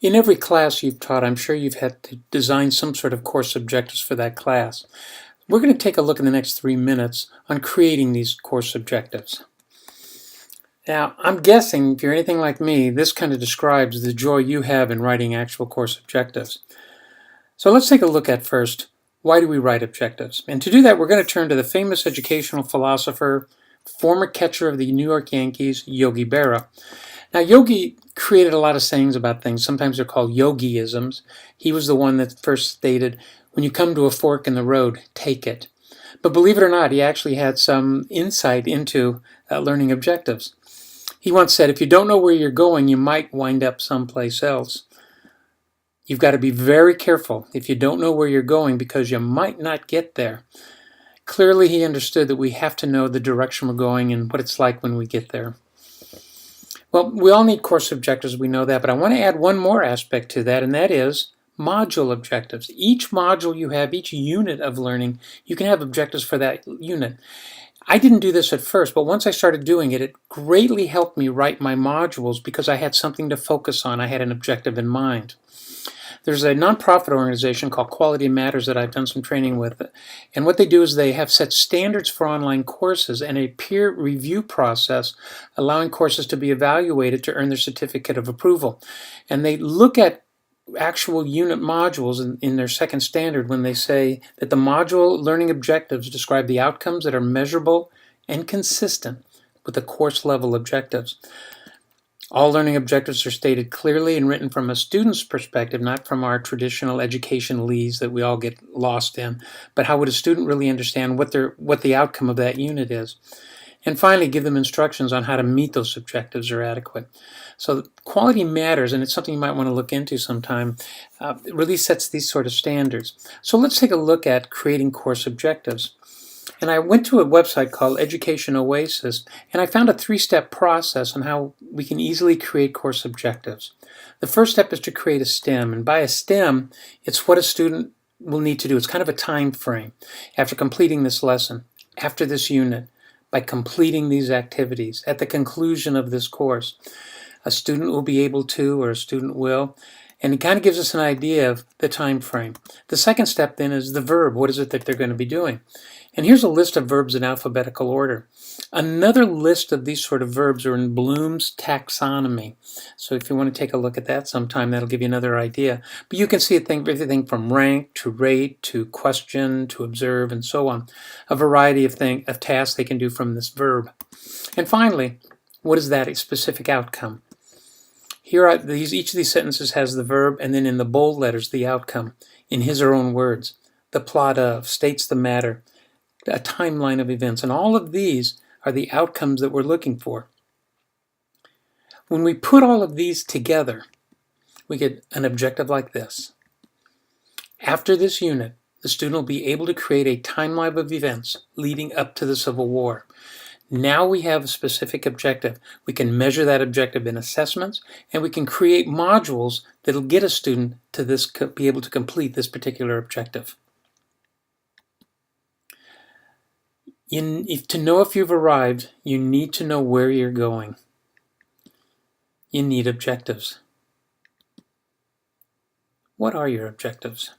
In every class you've taught, I'm sure you've had to design some sort of course objectives for that class. We're going to take a look in the next 3 minutes on creating these course objectives. Now, I'm guessing if you're anything like me, this kind of describes the joy you have in writing actual course objectives. So let's take a look at first, why do we write objectives? And to do that, we're going to turn to the famous educational philosopher, former catcher of the New York Yankees, Yogi Berra. Now, Yogi created a lot of sayings about things. Sometimes they're called yogiisms. He was the one that first stated, when you come to a fork in the road, take it. But believe it or not, he actually had some insight into learning objectives. He once said, if you don't know where you're going, you might wind up someplace else. You've got to be very careful if you don't know where you're going because you might not get there. Clearly, he understood that we have to know the direction we're going and what it's like when we get there. Well, we all need course objectives, we know that, but I want to add one more aspect to that, and that is module objectives. Each module you have, each unit of learning, you can have objectives for that unit. I didn't do this at first, but once I started doing it, it greatly helped me write my modules because I had something to focus on. I had an objective in mind. There's a nonprofit organization called Quality Matters that I've done some training with. And what they do is they have set standards for online courses and a peer review process allowing courses to be evaluated to earn their certificate of approval. And they look at actual unit modules in their second standard when they say that the module learning objectives describe the outcomes that are measurable and consistent with the course level objectives. All learning objectives are stated clearly and written from a student's perspective, not from our traditional education leads that we all get lost in, but how would a student really understand what the outcome of that unit is. And finally, give them instructions on how to meet those objectives are adequate. So quality matters, and it's something you might want to look into sometime. It really sets these sort of standards. So let's take a look at creating course objectives. And I went to a website called Education Oasis, and I found a 3-step process on how we can easily create course objectives. The first step is to create a STEM, and by a STEM, it's what a student will need to do. It's kind of a time frame. After completing this lesson, after this unit, by completing these activities, at the conclusion of this course, a student will be able to, or a student will, and it kind of gives us an idea of the time frame. The second step then is the verb. What is it that they're going to be doing? And here's a list of verbs in alphabetical order. Another list of these sort of verbs are in Bloom's taxonomy. So if you want to take a look at that sometime, that'll give you another idea. But you can see everything from rank to rate to question to observe and so on. A variety of tasks they can do from this verb. And finally, what is that specific outcome? Here are each of these sentences has the verb, and then in the bold letters, the outcome, in his or own words. The plot of, states the matter, a timeline of events, and all of these are the outcomes that we're looking for. When we put all of these together, we get an objective like this. After this unit, the student will be able to create a timeline of events leading up to the Civil War. Now we have a specific objective. We can measure that objective in assessments, and we can create modules that'll get a student to be able to complete this particular objective. To know if you've arrived, you need to know where you're going. You need objectives. What are your objectives?